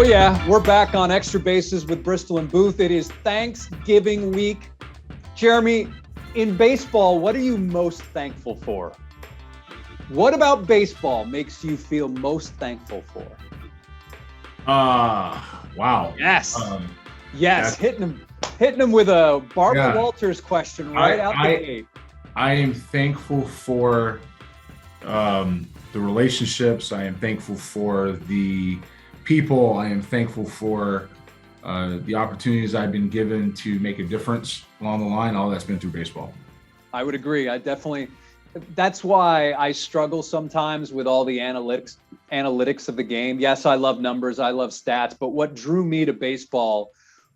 Oh, yeah. We're back on Extra Bases with Bristol and Booth. It is Thanksgiving week. Jeremy, in baseball, what are you most thankful for? What about baseball makes you feel most thankful for? Wow. Yes. Yes. Hitting him with a Barbara Walters question right out the gate. I am thankful for the relationships. I am thankful for the people. I am thankful for the opportunities I've been given to make a difference along the line. All that's been through baseball. I would agree. That's why I struggle sometimes with all the analytics of the game. Yes, I love numbers. I love stats. But what drew me to baseball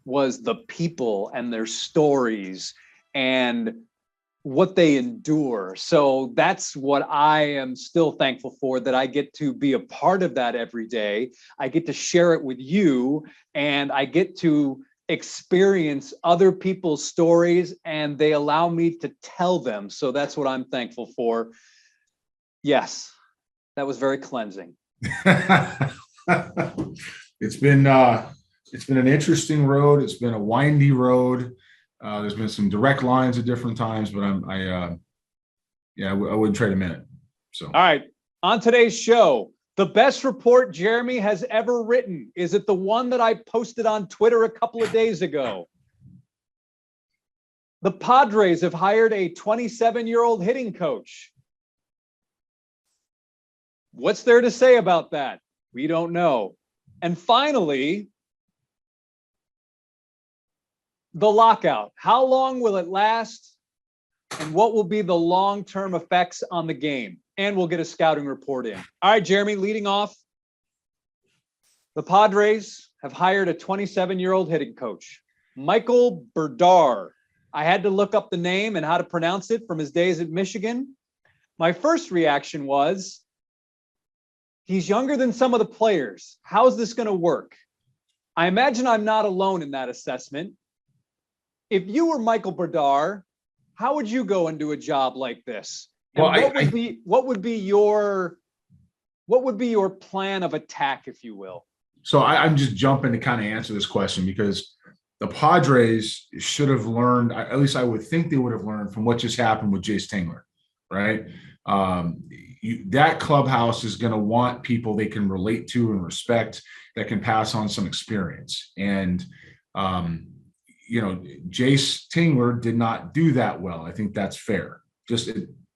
was the people and their stories and what they endure. So that's what I am still thankful for, that I get to be a part of that every day. I get to share it with you, and I get to experience other people's stories, and they allow me to tell them. So that's what I'm thankful for. Yes, that was very cleansing. It's been an interesting road. It's been a windy road. There's been some direct lines at different times, but I wouldn't trade a minute. So, all right, on today's show, the best report Jeremy has ever written. Is it the one that I posted on Twitter a couple of days ago? The Padres have hired a 27-year-old hitting coach. What's there to say about that? We don't know. And finally, the lockout. How long will it last? And what will be the long-term effects on the game? And we'll get a scouting report in. All right, Jeremy, leading off. The Padres have hired a 27-year-old hitting coach, Michael Brdar. I had to look up the name and how to pronounce it from his days at Michigan. My first reaction was, he's younger than some of the players. How's this going to work? I imagine I'm not alone in that assessment. If you were Michael Brdar, how would you go and do a job like this? And what would be your plan of attack, if you will? So I'm just jumping to kind of answer this question, because the Padres should have learned, at least I would think they would have learned from what just happened with Jace Tingler, right? That clubhouse is going to want people they can relate to and respect, that can pass on some experience. And, Jace Tingler did not do that well. I think that's fair. Just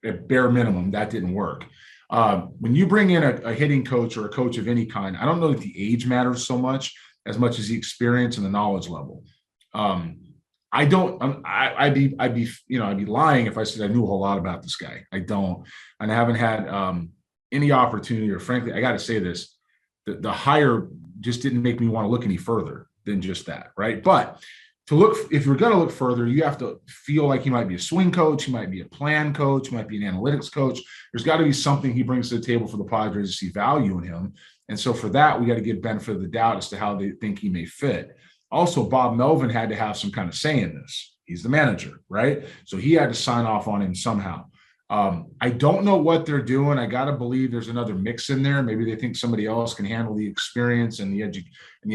at bare minimum, that didn't work. When you bring in a hitting coach or a coach of any kind, I don't know that the age matters so much as the experience and the knowledge level. I'd be lying if I said I knew a whole lot about this guy. I don't, and I haven't had any opportunity, or frankly, I got to say this, the hire just didn't make me want to look any further than just that, right? But if you're going to look further, you have to feel like he might be a swing coach, he might be a plan coach, he might be an analytics coach. There's got to be something he brings to the table for the Padres to see value in him. And so for that, we got to give benefit of the doubt as to how they think he may fit. Also, Bob Melvin had to have some kind of say in this. He's the manager, right? So he had to sign off on him somehow. I don't know what they're doing. I got to believe there's another mix in there. Maybe they think somebody else can handle the experience and the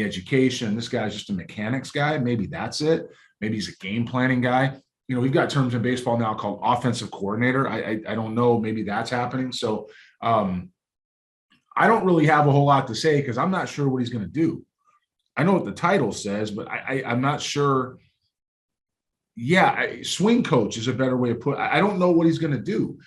education. This guy's just a mechanics guy. Maybe that's it. Maybe he's a game planning guy. We've got terms in baseball now called offensive coordinator. I don't know. Maybe that's happening. So I don't really have a whole lot to say, because I'm not sure what he's going to do. I know what the title says, but I'm not sure. Yeah, swing coach is a better way to put it. I don't know what he's going to do.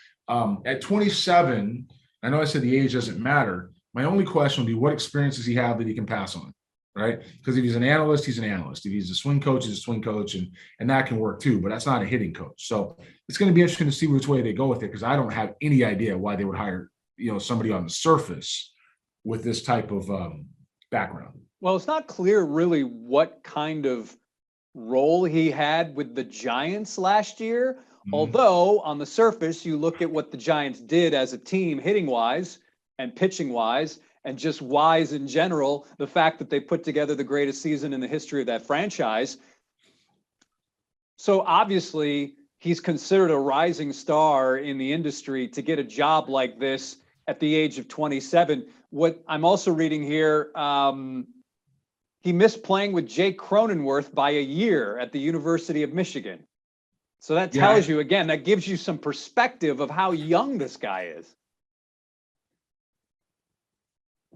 At 27, I know I said the age doesn't matter. My only question would be, what experience does he have that he can pass on, right? Because if he's an analyst, he's an analyst. If he's a swing coach, he's a swing coach, and that can work too, but that's not a hitting coach. So it's going to be interesting to see which way they go with it, because I don't have any idea why they would hire somebody on the surface with this type of background. Well, it's not clear really what kind of role he had with the Giants last year. Mm-hmm. Although on the surface, you look at what the Giants did as a team, hitting wise and pitching wise, and just wise in general, the fact that they put together the greatest season in the history of that franchise. So obviously he's considered a rising star in the industry to get a job like this at the age of 27. What I'm also reading here, he missed playing with Jake Cronenworth by a year at the University of Michigan. So that tells you, again, that gives you some perspective of how young this guy is.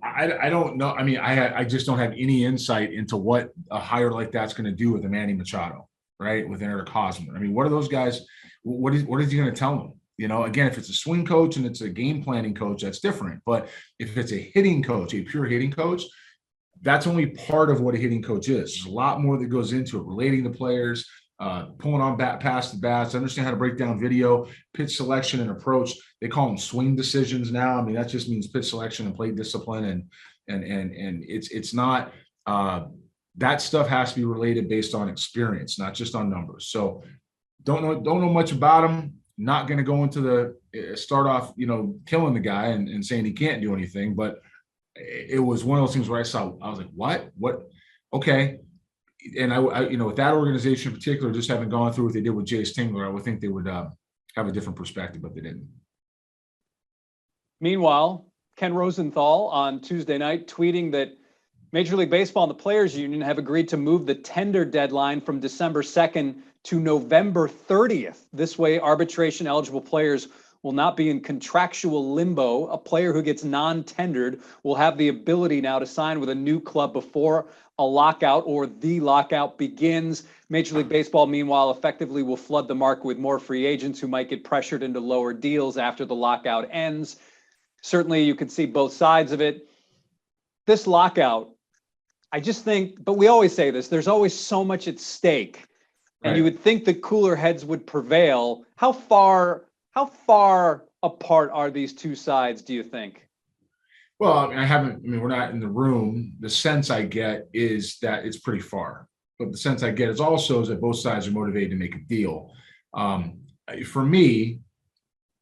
I don't know. I mean, I just don't have any insight into what a hire like that's going to do with a Manny Machado, right? With Eric Hosmer. I mean, what are those guys? What is he going to tell them? You know, again, if it's a swing coach and it's a game planning coach, that's different. But if it's a hitting coach, a pure hitting coach, that's only part of what a hitting coach is. There's a lot more that goes into it, relating to players, pulling on past the bats, understand how to break down video, pitch selection and approach. They call them swing decisions now. I mean, that just means pitch selection and plate discipline. And it's not that stuff has to be related based on experience, not just on numbers. So don't know much about him. Not going to go into the start off, killing the guy and saying he can't do anything. But it was one of those things where I was like, what? Okay. And I with that organization in particular, just having gone through what they did with Jace Tingler, I would think they would have a different perspective, but they didn't. Meanwhile, Ken Rosenthal on Tuesday night tweeting that Major League Baseball and the Players Union have agreed to move the tender deadline from December 2nd to November 30th. This way, arbitration eligible players will not be in contractual limbo. A player who gets non-tendered will have the ability now to sign with a new club before a lockout or the lockout begins. Major League Baseball, meanwhile, effectively will flood the market with more free agents who might get pressured into lower deals after the lockout ends. Certainly, you can see both sides of it. This lockout, I just think, but we always say this, there's always so much at stake. And Right. you would think that cooler heads would prevail. How far apart are these two sides, do you think? Well, we're not in the room. The sense I get is that it's pretty far. But the sense I get is that both sides are motivated to make a deal. For me,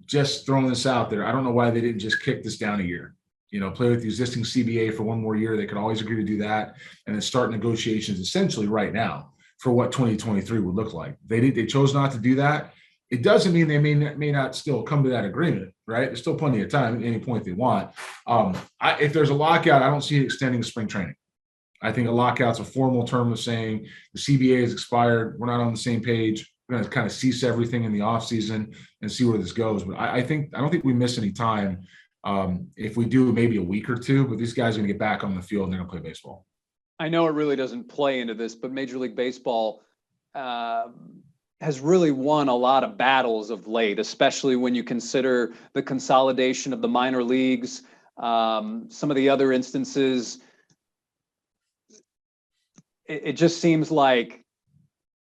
just throwing this out there, I don't know why they didn't just kick this down a year. Play with the existing CBA for one more year. They could always agree to do that and then start negotiations essentially right now for what 2023 would look like. They chose not to do that. It doesn't mean they may not still come to that agreement, right? There's still plenty of time at any point they want. If there's a lockout, I don't see it extending to spring training. I think a lockout's a formal term of saying the CBA is expired. We're not on the same page. We're going to kind of cease everything in the offseason and see where this goes. But I don't think we miss any time. If we do, maybe a week or two, but these guys are going to get back on the field and they're going to play baseball. I know it really doesn't play into this, but Major League Baseball has really won a lot of battles of late, especially when you consider the consolidation of the minor leagues, some of the other instances. It just seems like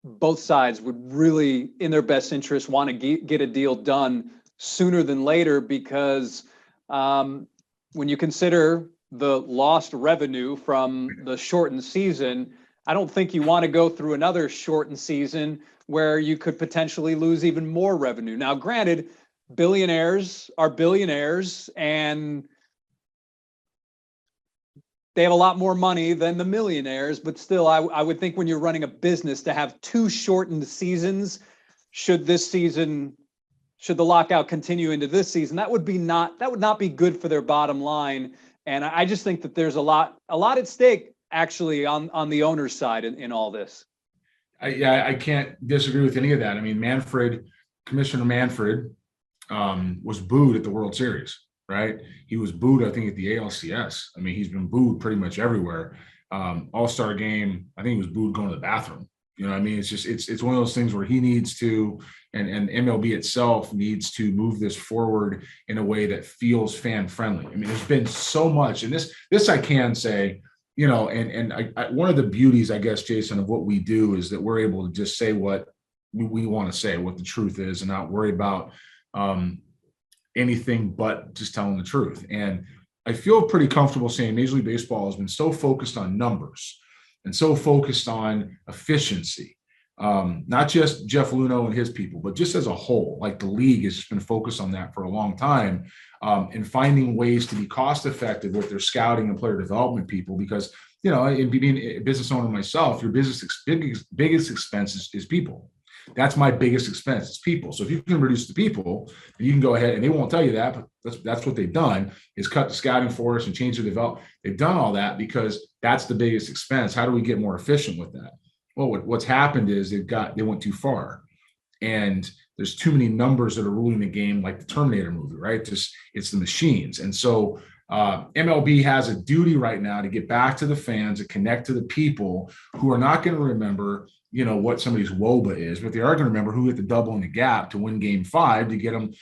both sides would really, in their best interest, want to get a deal done sooner than later, because when you consider the lost revenue from the shortened season, I don't think you want to go through another shortened season where you could potentially lose even more revenue. Now, granted, billionaires are billionaires and they have a lot more money than the millionaires, but still, I would think when you're running a business to have two shortened seasons, should the lockout continue into this season, that would not be good for their bottom line. And I just think that there's a lot at stake actually on the owner's side in all this. I can't disagree with any of that. I mean, Commissioner Manfred was booed at the World Series, right? He was booed, I think, at the ALCS. I mean, he's been booed pretty much everywhere. All-Star game, I think he was booed going to the bathroom. You know what I mean? It's one of those things where he needs to, and MLB itself needs to move this forward in a way that feels fan-friendly. I mean, there's been so much, and this I can say, one of the beauties, I guess, Jason, of what we do is that we're able to just say what we want to say, what the truth is, and not worry about anything but just telling the truth. And I feel pretty comfortable saying Major League Baseball has been so focused on numbers and so focused on efficiency, not just Jeff Luhnow and his people, but just as a whole. Like, the league has just been focused on that for a long time, and finding ways to be cost effective with their scouting and player development people. Because, in being a business owner myself, your biggest expense is people. That's my biggest expense. It's people. So if you can reduce the people, then you can go ahead, and they won't tell you that, but that's what they've done, is cut the scouting force and change the development. They've done all that because that's the biggest expense. How do we get more efficient with that? Well, what's happened is they went too far, and there's too many numbers that are ruling the game, like the Terminator movie, right? It's the machines. And so MLB has a duty right now to get back to the fans and connect to the people who are not going to remember, what somebody's WOBA is, but they are going to remember who hit the double in the gap to win Game 5 to give them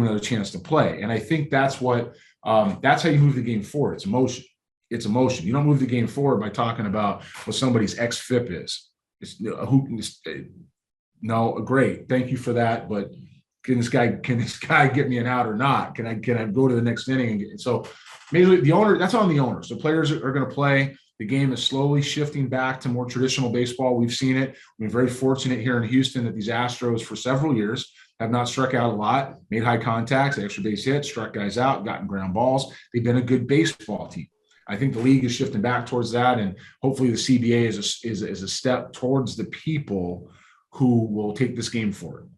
another chance to play. And I think that's that's how you move the game forward. It's emotion. It's emotion. You don't move the game forward by talking about what somebody's xFIP is. No, great. Thank you for that. But can this guy get me an out or not? Can I go to the next inning? And so maybe the owner, that's on the owners. The players are going to play. The game is slowly shifting back to more traditional baseball. We've seen it. We've been very fortunate here in Houston that these Astros for several years have not struck out a lot, made high contacts, extra base hits, struck guys out, gotten ground balls. They've been a good baseball team. I think the league is shifting back towards that, and hopefully the CBA is a step towards the people who will take this game forward.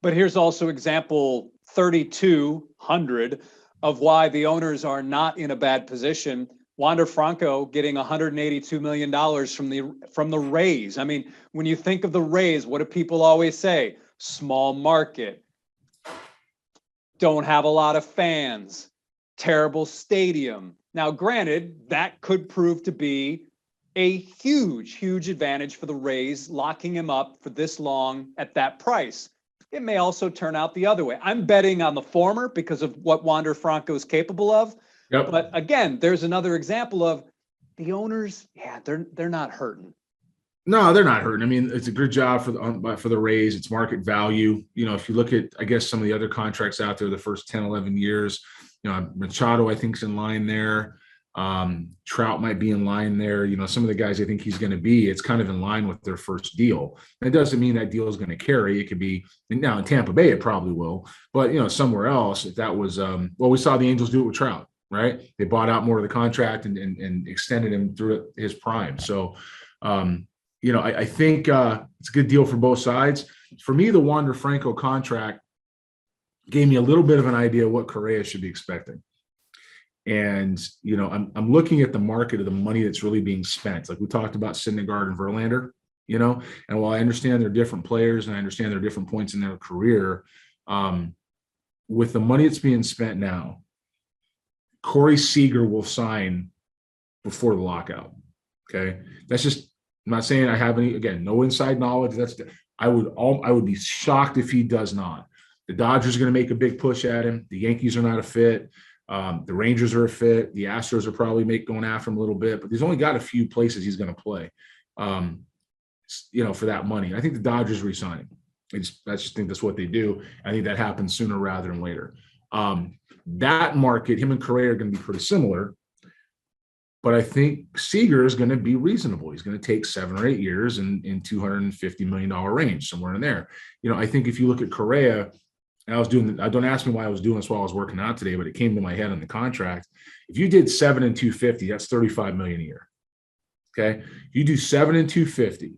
But here's also example 3,200 of why the owners are not in a bad position. Wander Franco getting $182 million from the Rays. I mean, when you think of the Rays, what do people always say? Small market, don't have a lot of fans, terrible stadium. Now, granted, that could prove to be a huge, huge advantage for the Rays, locking him up for this long at that price. It may also turn out the other way. I'm betting on the former because of what Wander Franco is capable of. Yep. But again, there's another example of the owners. Yeah, they're not hurting. No, they're not hurting. I mean, it's a good job for the Rays. It's market value. If you look at, I guess, some of the other contracts out there, the first 10, 11 years, Machado, I think, is in line there. Trout might be in line there. Some of the guys I think he's going to be, it's kind of in line with their first deal. And it doesn't mean that deal is going to carry. It could be now in Tampa Bay, it probably will, but somewhere else, if that was, we saw the Angels do it with Trout, right? They bought out more of the contract and extended him through his prime. So, I think it's a good deal for both sides. For me, the Wander Franco contract gave me a little bit of an idea of what Correa should be expecting. And, I'm looking at the market of the money that's really being spent. Like we talked about Syndergaard and Verlander, and while I understand they're different players and I understand they're different points in their career, with the money that's being spent now, Corey Seager will sign before the lockout. Okay. That's just, I'm not saying I have no inside knowledge. I would be shocked if he does not. The Dodgers are going to make a big push at him. The Yankees are not a fit. The Rangers are a fit. The Astros are probably going after him a little bit, but he's only got a few places he's going to play, for that money. I think the Dodgers re-sign him. I just think that's what they do. I think that happens sooner rather than later. That market, him and Correa are going to be pretty similar, but I think Seager is going to be reasonable. He's going to take 7 or 8 years in $250 million range, somewhere in there. I think if you look at Correa, and don't ask me why I was doing this while I was working out today, but it came to my head on the contract. If you did 7 and 250, that's $35 million a year. Okay. If you do 7 and 250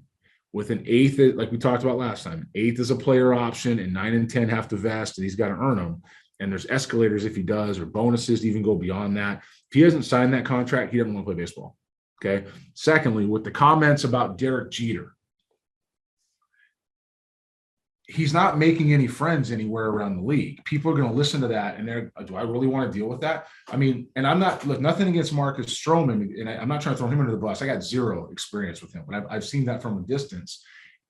with an eighth, like we talked about last time, eighth is a player option and 9 and 10 have to vest and he's got to earn them. And there's escalators if he does, or bonuses to even go beyond that. If he hasn't signed that contract, he doesn't want to play baseball. Okay. Secondly, with the comments about Derek Jeter, he's not making any friends anywhere around the league. People are going to listen to that, and do I really want to deal with that? I mean, and I'm not, look, nothing against Marcus Stroman, and I'm not trying to throw him under the bus. I got zero experience with him, but I've seen that from a distance,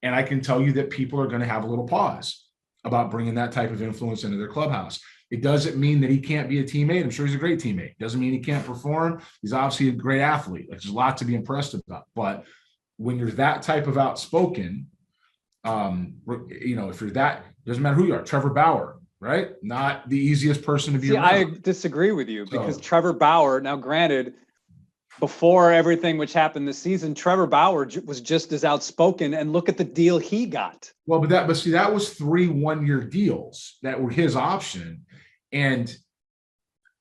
and I can tell you that people are going to have a little pause about bringing that type of influence into their clubhouse. It doesn't mean that he can't be a teammate. I'm sure he's a great teammate. It doesn't mean he can't perform. He's obviously a great athlete. Like, there's a lot to be impressed about. But when you're that type of outspoken, if you're that, doesn't matter who you are. Trevor Bauer, right? Not the easiest person to be around. I disagree with you because Trevor Bauer, now granted, before everything which happened this season, Trevor Bauer was just as outspoken, and look at the deal he got. Well, that was 3 one-year deals that were his option. And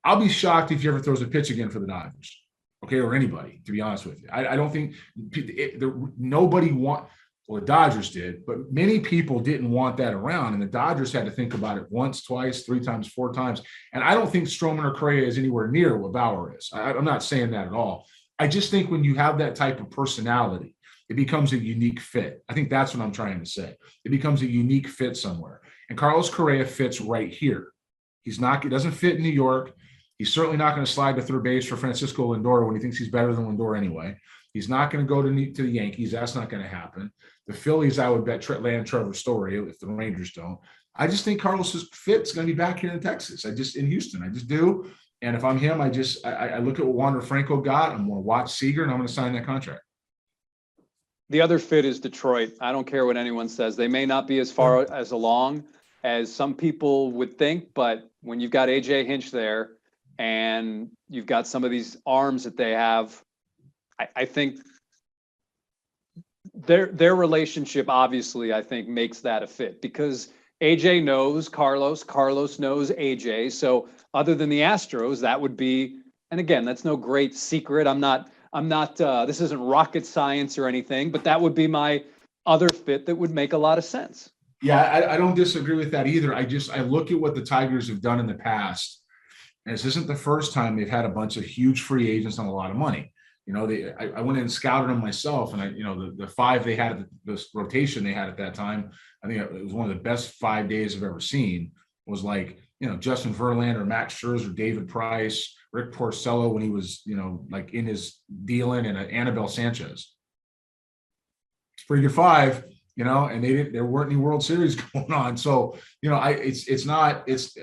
I'll be shocked if he ever throws a pitch again for the Dodgers. Okay. Or anybody, to be honest with you. I don't think nobody Well, the Dodgers did, but many people didn't want that around, and the Dodgers had to think about it once, twice, 3 times, 4 times. And I don't think Stroman or Correa is anywhere near what Bauer is. I'm not saying that at all. I just think when you have that type of personality, it becomes a unique fit. I think that's what I'm trying to say. It becomes a unique fit somewhere. And Carlos Correa fits right here. He doesn't fit in New York. He's certainly not going to slide to third base for Francisco Lindor when he thinks he's better than Lindor anyway. He's not going to go to the Yankees. That's not going to happen. The Phillies, I would bet, land Trevor Story if the Rangers don't. I just think Carlos's fit's going to be back here in Texas. In Houston. I just do. And if I'm him, I look at what Wander Franco got. I'm going to watch Seager, and I'm going to sign that contract. The other fit is Detroit. I don't care what anyone says. They may not be as far as along as some people would think, but when you've got AJ Hinch there and you've got some of these arms that they have, I think their relationship obviously, I think, makes that a fit because AJ knows Carlos knows AJ. So other than the Astros, that would be, and again, that's no great secret. I'm not, this isn't rocket science or anything, but that would be my other fit that would make a lot of sense. Yeah, I don't disagree with that either. I look at what the Tigers have done in the past, and this isn't the first time they've had a bunch of huge free agents on a lot of money. You know, I went in and scouted them myself, and the 5 they had, this rotation they had at that time, I think it was one of the best 5 days I've ever seen. It was like, Justin Verlander, Max Scherzer, David Price, Rick Porcello when he was, like in his dealing, and Anibal Sanchez. It's a pretty good 5. And there weren't any World Series going on. So, it's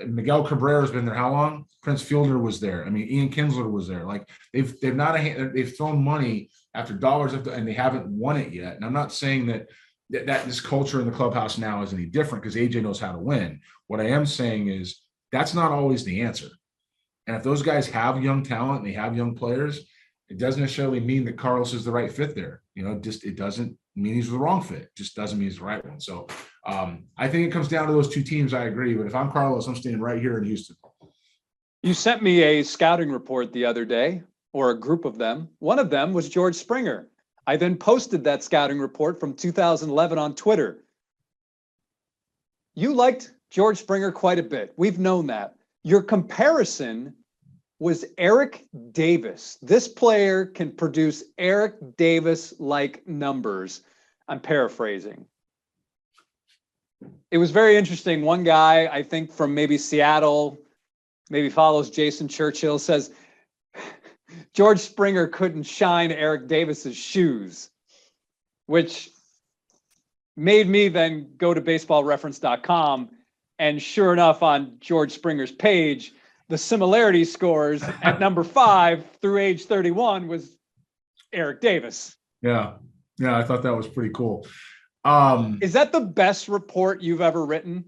Miguel Cabrera's been there how long? Prince Fielder was there. I mean, Ian Kinsler was there. Like they've thrown money after dollars and they haven't won it yet. And I'm not saying that this culture in the clubhouse now is any different because AJ knows how to win. What I am saying is that's not always the answer. And if those guys have young talent and they have young players, it doesn't necessarily mean that Carlos is the right fit there. It doesn't mean he's the wrong fit. It just doesn't mean he's the right one. So I think it comes down to those 2 teams. I agree. But if I'm Carlos, I'm staying right here in Houston. You sent me a scouting report the other day, or a group of them. One of them was George Springer. I then posted that scouting report from 2011 on Twitter. You liked George Springer quite a bit. We've known that. Your comparison was Eric Davis. This player can produce Eric Davis-like numbers. I'm paraphrasing. It was very interesting. One guy, I think from maybe Seattle, maybe follows Jason Churchill, says George Springer couldn't shine Eric Davis's shoes, which made me then go to baseballreference.com. And sure enough, on George Springer's page, the similarity scores at number 5 through age 31 was Eric Davis. Yeah, I thought that was pretty cool. Is that the best report you've ever written?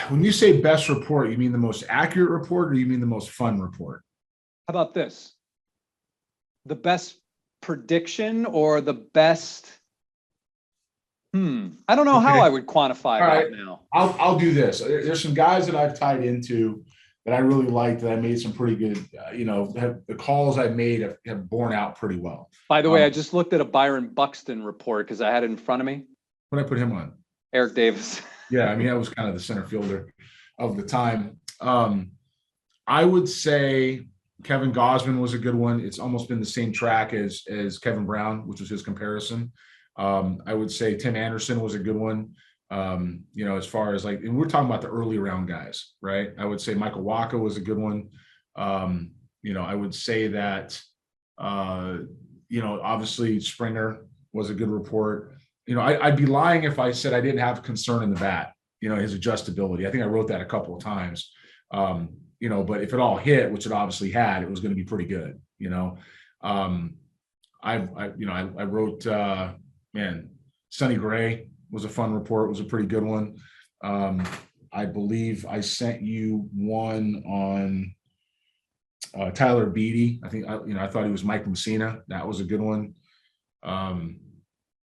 When you say best report, you mean the most accurate report, or you mean the most fun report? How about this? The best prediction or the best? I don't know how I would quantify that now. I'll do this. There's some guys that I've tied into that I really liked, that I made some pretty good, the calls I made have borne out pretty well. By the way, I just looked at a Byron Buxton report because I had it in front of me. What did I put him on? Eric Davis. Yeah, I mean, that was kind of the center fielder of the time. I would say Kevin Gausman was a good one. It's almost been the same track as Kevin Brown, which was his comparison. I would say Tim Anderson was a good one. As far as and we're talking about the early round guys, right? I would say Michael Wacha was a good one. I would say that, obviously Springer was a good report. I'd be lying if I said I didn't have concern in the bat, his adjustability. I think I wrote that a couple of times, but if it all hit, which it obviously had, it was going to be pretty good. I wrote, Sonny Gray was a fun report, was a pretty good one. I believe I sent you one on Tyler Beatty. I think, I thought he was Mike Messina. That was a good one.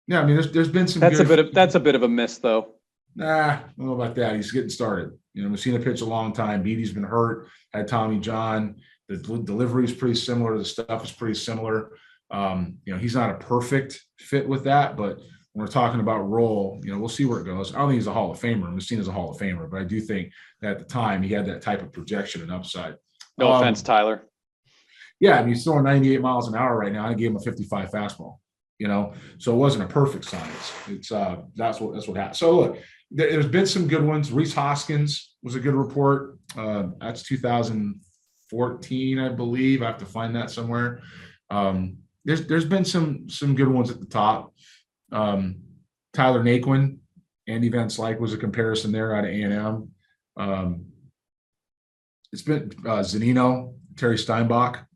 There's been some. That's a bit of a miss, though. Nah, I don't know about that. He's getting started. Messina pitched a long time. Beatty's been hurt. Had Tommy John. The delivery is pretty similar. The stuff is pretty similar. He's not a perfect fit with that, but when we're talking about role, we'll see where it goes. I don't think he's a Hall of Famer. I'm seen as a Hall of Famer, but I do think that at the time he had that type of projection and upside. No offense, Tyler. Yeah, I mean, he's throwing 98 miles an hour right now. I gave him a 55 fastball, so it wasn't a perfect science. It's that's what happened. So look, there's been some good ones. Rhys Hoskins was a good report. That's 2014, I believe. I have to find that somewhere. There's been some good ones at the top. Tyler Naquin, Andy Van Slyke was a comparison there out of A&M. It's been Zunino, Terry Steinbach.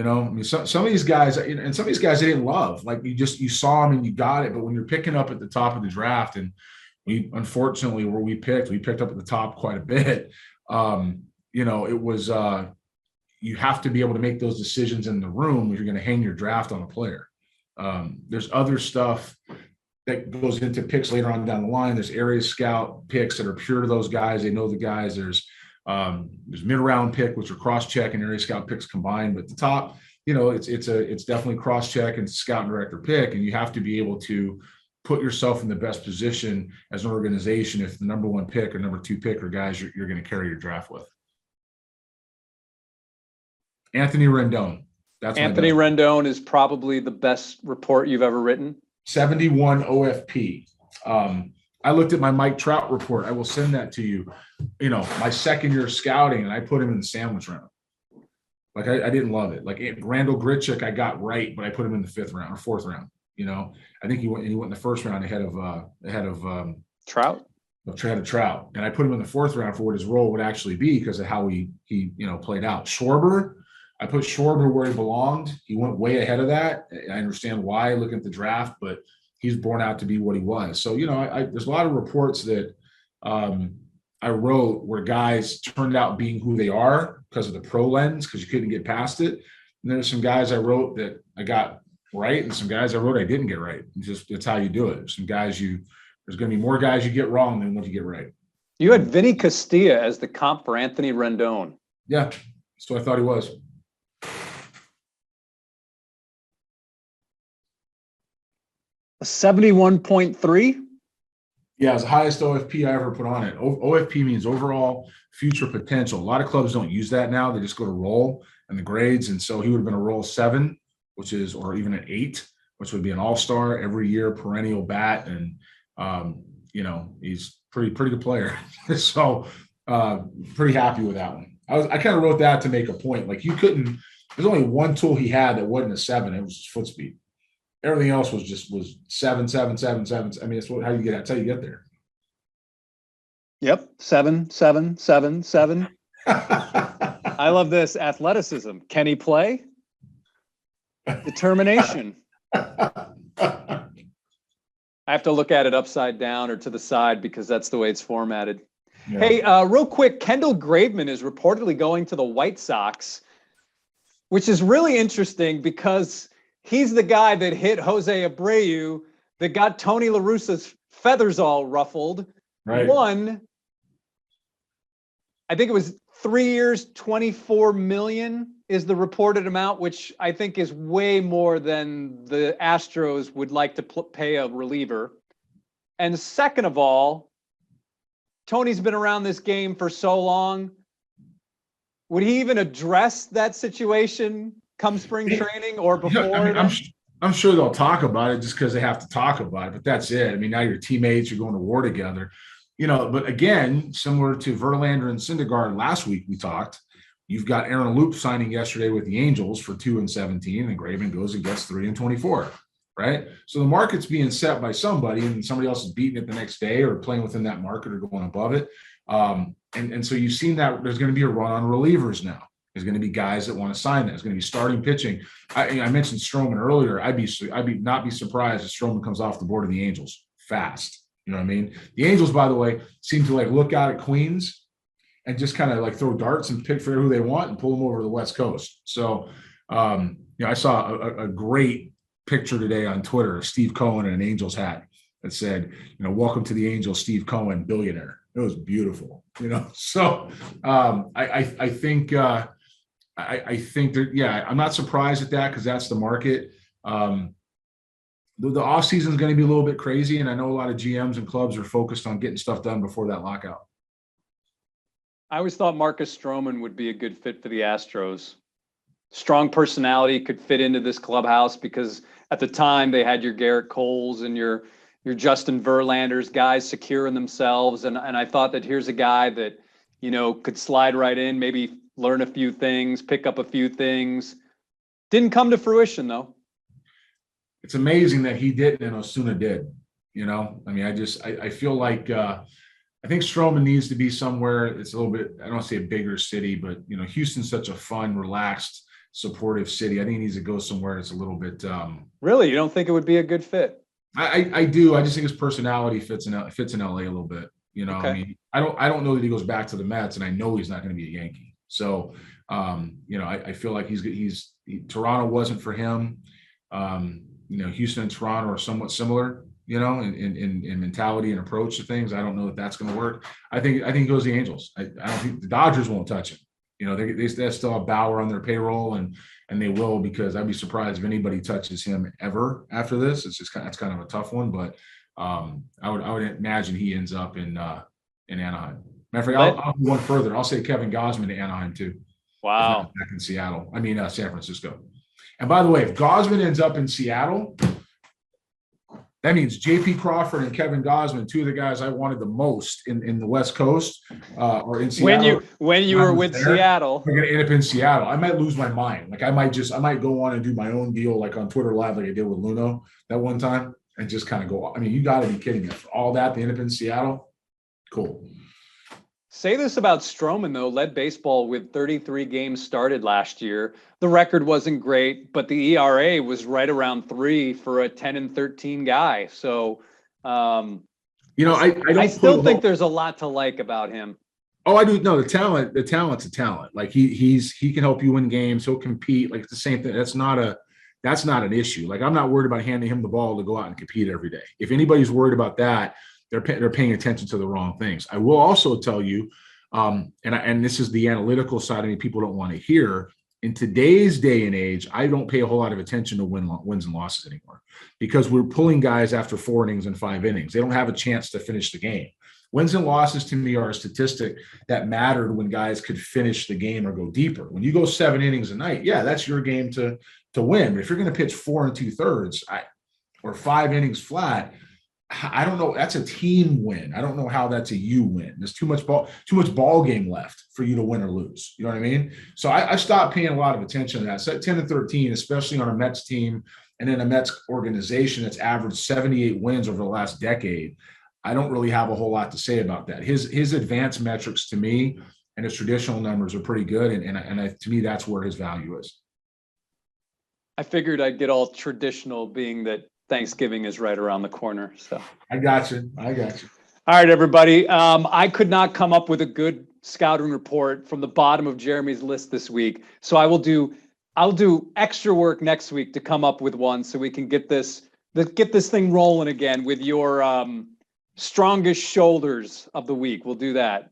Some of these guys, and some of these guys I didn't love. Like you saw them and you got it. But when you're picking up at the top of the draft, and we unfortunately where we picked up at the top quite a bit. It was you have to be able to make those decisions in the room if you're going to hang your draft on a player. There's other stuff that goes into picks later on down the line. There's area scout picks that are pure to those guys. They know the guys. There's mid-round pick, which are cross-check and area scout picks combined. But the top, it's definitely cross-check and scout and director pick, and you have to be able to put yourself in the best position as an organization if the number one pick or number two pick are guys you're going to carry your draft with. Anthony Rendon. Anthony Rendon is probably the best report you've ever written. 71 OFP. I looked at my Mike Trout report. I will send that to you. My second year scouting, and I put him in the sandwich round. Like I didn't love it. Like Randall Grichuk, I got right, but I put him in the fifth round or fourth round. I think he went in the first round ahead of Trout. Trout, and I put him in the fourth round for what his role would actually be because of how he played out. Schwarber, I put Schwarber where he belonged. He went way ahead of that. I understand why looking at the draft, but he's born out to be what he was. So, there's a lot of reports that I wrote where guys turned out being who they are because of the pro lens, because you couldn't get past it. And there's some guys I wrote that I got right, and some guys I wrote I didn't get right. It's how you do it. Some guys there's going to be more guys you get wrong than what you get right. You had Vinny Castilla as the comp for Anthony Rendon. Yeah, that's what I thought he was. A 71.3. Yeah, it's the highest OFP I ever put on it. OFP means overall future potential. A lot of clubs don't use that now. They just go to roll and the grades. And so he would have been a roll 7, or even an 8, which would be an all-star every year, perennial bat. And, he's pretty good player. So pretty happy with that one. I kind of wrote that to make a point. Like there's only one tool he had that wasn't a 7. It was his foot speed. Everything else was 7, 7, 7, 7. I mean, that's how you get there. Yep. 7, 7, 7, 7. I love this. Athleticism. Can he play? Determination. I have to look at it upside down or to the side because that's the way it's formatted. Yeah. Hey, real quick, Kendall Graveman is reportedly going to the White Sox, which is really interesting because he's the guy that hit Jose Abreu that got Tony LaRussa's feathers all ruffled. Right. I think it was 3 years, $24 million is the reported amount, which I think is way more than the Astros would like to pay a reliever. And second of all, Tony's been around this game for so long. Would he even address that situation come spring training or before? I'm sure they'll talk about it just because they have to talk about it, but that's it. I mean, now you're teammates, you're going to war together, but again, similar to Verlander and Syndergaard last week, we talked, you've got Aaron Loop signing yesterday with the Angels for 2 and 17, and Graveman goes and gets 3 and 24, right? So the market's being set by somebody, and somebody else is beating it the next day or playing within that market or going above it. And so you've seen that there's going to be a run on relievers now. There's going to be guys that want to sign that. There's going to be starting pitching. I mentioned Stroman earlier. I'd not be surprised if Stroman comes off the board of the Angels fast. You know what I mean? The Angels, by the way, seem to look out at Queens and just kind of throw darts and pick for who they want and pull them over to the West Coast. So, I saw a great picture today on Twitter of Steve Cohen in an Angels hat that said, welcome to the Angels, Steve Cohen, billionaire. It was beautiful, So I think that, I'm not surprised at that because that's the market. The offseason is going to be a little bit crazy, and I know a lot of GMs and clubs are focused on getting stuff done before that lockout. I always thought Marcus Stroman would be a good fit for the Astros. Strong personality, could fit into this clubhouse because at the time they had your Garrett Coles and your Justin Verlanders, guys securing themselves. And I thought that here's a guy that, could slide right in, maybe learn a few things, pick up a few things. Didn't come to fruition, though. It's amazing that he didn't and Osuna did. I mean, I feel like I think Stroman needs to be somewhere. It's a little bit, I don't want to say a bigger city, but Houston's such a fun, relaxed, supportive city. I think he needs to go somewhere that's a little bit. Really, you don't think it would be a good fit? I do. I just think his personality fits in LA a little bit. Okay. I mean, I don't know that he goes back to the Mets, and I know he's not going to be a Yankee. So, I feel like Toronto wasn't for him. Houston and Toronto are somewhat similar, in mentality and approach to things. I don't know if that's going to work. I think he goes to the Angels. I don't think the Dodgers won't touch him. They still have Bauer on their payroll, and they will, because I'd be surprised if anybody touches him ever after this. That's kind of a tough one, but I would imagine he ends up in Anaheim. Matter of fact, I'll go one further. I'll say Kevin Gausman to Anaheim too. Wow. Back in Seattle. San Francisco. And by the way, if Gausman ends up in Seattle, that means J.P. Crawford and Kevin Gausman, two of the guys I wanted the most in the West Coast or in Seattle. When you were with Seattle, we're going to end up in Seattle. I might lose my mind. Like I might go on and do my own deal, like on Twitter Live, like I did with Luno that one time, and just kind of go. I mean, you got to be kidding me! For all that, they end up in Seattle. Cool. Say this about Stroman, though, led baseball with 33 games started last year. The record wasn't great, but the ERA was right around 3 for a 10-13 guy. So, I still think there's a lot to like about him. Oh, I do. No, the talent's a talent. Like he can help you win games. He'll compete. Like it's the same thing. That's not an issue. Like I'm not worried about handing him the ball to go out and compete every day. If anybody's worried about that, they're paying attention to the wrong things. I will also tell you, and this is the analytical side of me people don't want to hear. In today's day and age, I don't pay a whole lot of attention to wins and losses anymore, because we're pulling guys after 4 innings and 5 innings. They don't have a chance to finish the game. Wins and losses to me are a statistic that mattered when guys could finish the game or go deeper. When you go 7 innings a night, yeah, that's your game to win. But if you're going to pitch 4 2/3 or 5 innings flat, I don't know. That's a team win. I don't know how that's a you win. There's too much ball game left for you to win or lose. You know what I mean? So I stopped paying a lot of attention to that. So 10-13, especially on a Mets team and in a Mets organization that's averaged 78 wins over the last decade, I don't really have a whole lot to say about that. His advanced metrics to me and his traditional numbers are pretty good, and to me that's where his value is. I figured I'd get all traditional, being that Thanksgiving is right around the corner. So I got you. All right, everybody. I could not come up with a good scouting report from the bottom of Jeremy's list this week. So I'll do extra work next week to come up with one, so we can get this thing rolling again with your strongest shoulders of the week. We'll do that.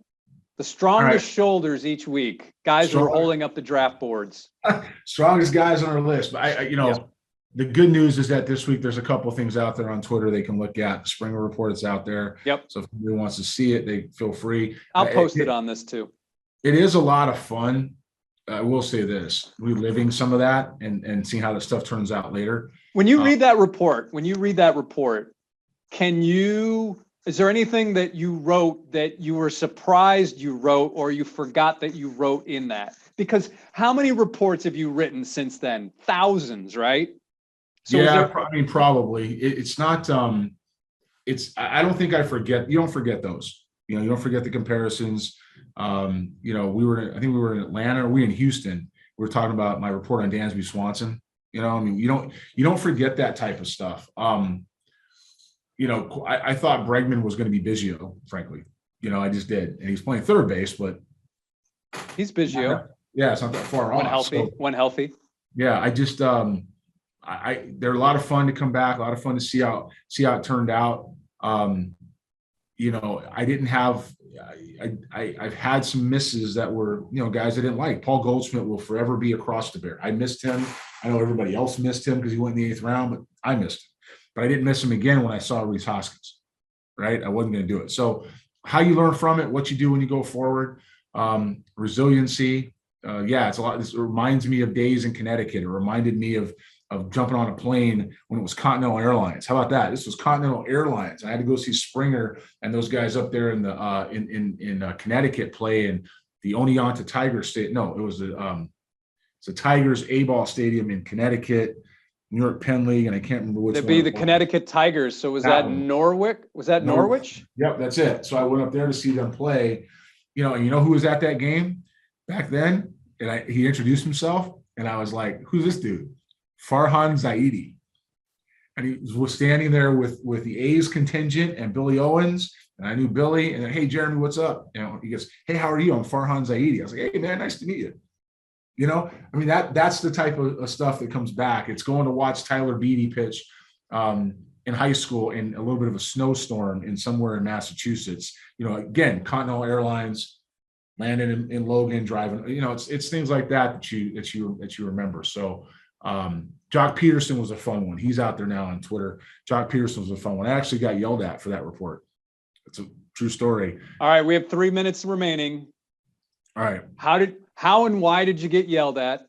The strongest shoulders each week. Guys who are holding up the draft boards. Strongest guys on our list. But The good news is that this week there's a couple of things out there on Twitter they can look at. The Springer Report is out there. Yep. So if anybody wants to see it, they feel free. I'll post it on this too. It is a lot of fun. I will say this: reliving some of that and seeing how the stuff turns out later. When you read that report, is there anything that you wrote that you were surprised you wrote, or you forgot that you wrote in that? Because how many reports have you written since then? Thousands, right? So probably. It's not. I don't think I forget. You don't forget those. You don't forget the comparisons. I think we were in Atlanta, or we in Houston. We were talking about my report on Dansby Swanson. You don't forget that type of stuff. I thought Bregman was going to be Biggio, frankly. I just did, and he's playing third base, but he's Biggio. Yeah, it's not that far off. When healthy. Yeah, I just they're a lot of fun to come back, a lot of fun to see how it turned out. I didn't have I've had some misses that were, guys I didn't like. Paul Goldschmidt will forever be across the bear. I missed him. I know everybody else missed him because he went in the 8th round, but I missed him. But I didn't miss him again when I saw Rhys Hoskins, right? I wasn't going to do it. So how you learn from it, what you do when you go forward, resiliency. It's a lot. This reminds me of days in Connecticut. It reminded me of jumping on a plane when it was Continental Airlines. How about that? This was Continental Airlines. I had to go see Springer and those guys up there in the in Connecticut play in the Oneonta Tigers state. No, it was the Tigers A-ball stadium in Connecticut, New York Penn League, and I can't remember which. It'd be the Connecticut Tigers. So was that Norwich? Was that Norwich? Yep, that's it. So I went up there to see them play. And you know who was at that game back then? And he introduced himself, and I was like, "Who's this dude?" Farhan Zaidi. And he was standing there with the A's contingent and Billy Owens. And I knew Billy. And then, "Hey, Jeremy, what's up?" He goes, "Hey, how are you? I'm Farhan Zaidi." I was like, "Hey, man, nice to meet you." That's the type of stuff that comes back. It's going to watch Tyler Beatty pitch in high school in a little bit of a snowstorm in somewhere in Massachusetts. Again, Continental Airlines, landing in Logan, driving. It's things like that you remember. So Jock Pederson was a fun one. He's out there now on Twitter. Jock Pederson was a fun one. I actually got yelled at for that report. It's a true story. All right, we have 3 minutes remaining. All right. How and why did you get yelled at?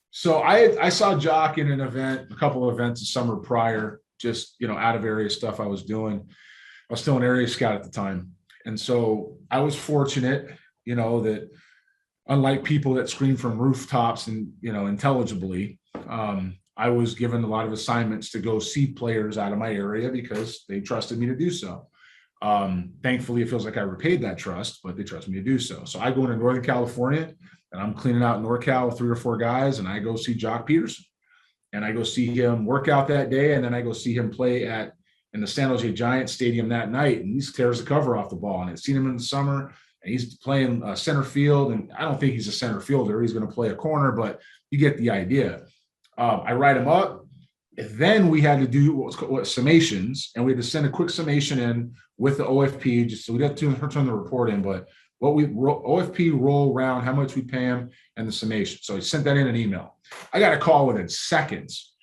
So I saw Jock in a couple of events the summer prior, just out of area stuff I was doing. I was still an area scout at the time. And so I was fortunate, that unlike people that scream from rooftops and, intelligibly, I was given a lot of assignments to go see players out of my area because they trusted me to do so. Thankfully, it feels like I repaid that trust, but they trust me to do so. So I go into Northern California and I'm cleaning out NorCal with 3 or 4 guys, and I go see Jock Pederson. And I go see him work out that day, and then I go see him play in the San Jose Giants stadium that night, and he tears the cover off the ball. And I've seen him in the summer, and he's playing center field, and I don't think he's a center fielder. He's going to play a corner, but you get the idea. I write him up. Then we had to do what summations, and we had to send a quick summation in with the OFP, just so we have to turn the report in, but what we OFP roll around, how much we pay him, and the summation. So I sent that in an email. I got a call within seconds.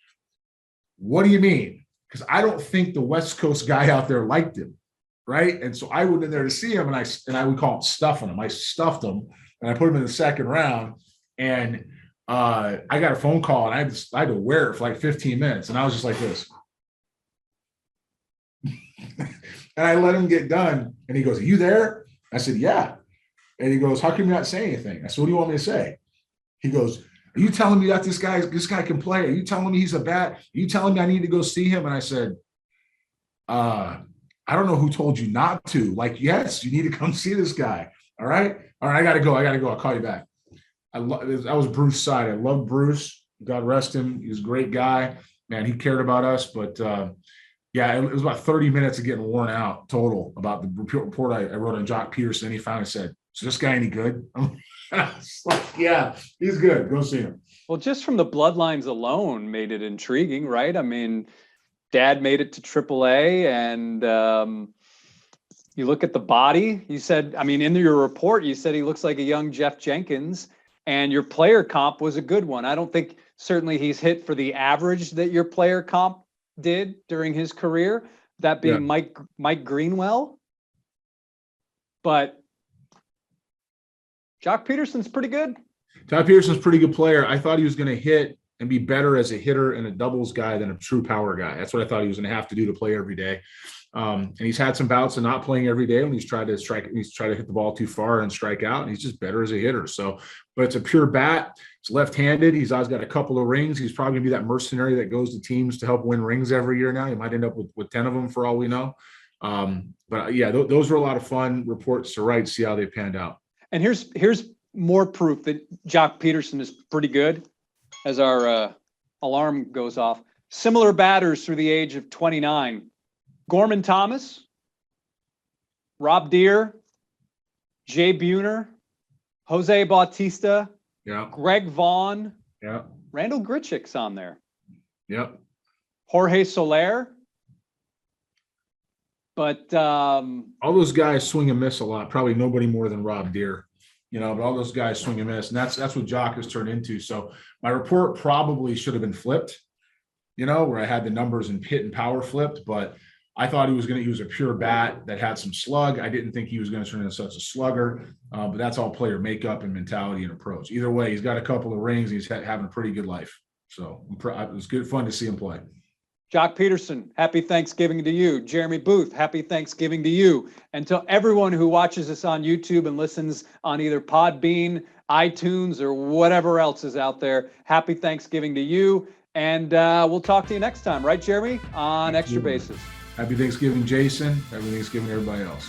What do you mean? Because I don't think the West Coast guy out there liked him, right? And so I went in there to see him, and I would call it stuffing him. I stuffed him, and I put him in the second round, and I got a phone call, and I had to wear it for like 15 minutes, and I was just like this. And I let him get done, and he goes, "Are you there?" I said, "Yeah." And he goes, "How come you're not saying anything?" I said, "What do you want me to say?" He goes, "Are you telling me that this guy can play? Are you telling me he's a bat? Are you telling me I need to go see him?" And I said, I don't know who told you not to. Like, yes, you need to come see this guy. All right. I got to go. I'll call you back. I was Bruce's side. I love Bruce. God rest him. He was a great guy, man. He cared about us, but it was about 30 minutes of getting worn out total about the report I wrote on Jock Pederson. He finally said, "Is this guy any good?" Like, yeah, he's good. Go see him. Well, just from the bloodlines alone made it intriguing, right? I mean, Dad made it to AAA, and you look at the body. You said, in your report, you said he looks like a young Jeff Jenkins, and your player comp was a good one. I don't think certainly he's hit for the average that your player comp did during his career, that being Mike Greenwell. But Jock Pederson's pretty good. Jock Pederson's a pretty good player. I thought he was going to hit and be better as a hitter and a doubles guy than a true power guy. That's what I thought he was going to have to do to play every day. And he's had some bouts of not playing every day when he's tried to hit the ball too far and strike out, and he's just better as a hitter. So, but it's a pure bat. It's left-handed. He's always got a couple of rings. He's probably going to be that mercenary that goes to teams to help win rings every year now. He might end up with 10 of them for all we know. Those were a lot of fun reports to write, see how they panned out. And here's more proof that Jock Pederson is pretty good as our alarm goes off. Similar batters through the age of 29. Gorman Thomas, Rob Deere, Jay Buhner, Jose Bautista, Greg Vaughn, Randall Grichuk's on there. Jorge Soler, But all those guys swing and miss a lot. Probably nobody more than Rob Deere, but all those guys swing and miss, and that's what Jock has turned into. So my report probably should have been flipped, where I had the numbers and hit and power flipped, but I thought he was going to use a pure bat that had some slug. I didn't think he was going to turn into such a slugger, but that's all player makeup and mentality and approach. Either way, he's got a couple of rings. He's having a pretty good life. So it was good fun to see him play. Jock Pederson, happy Thanksgiving to you. Jeremy Booth, happy Thanksgiving to you. And to everyone who watches us on YouTube and listens on either Podbean, iTunes, or whatever else is out there, happy Thanksgiving to you. And we'll talk to you next time, right, Jeremy? On Extra Bases. Happy Thanksgiving, Jason. Happy Thanksgiving, everybody else.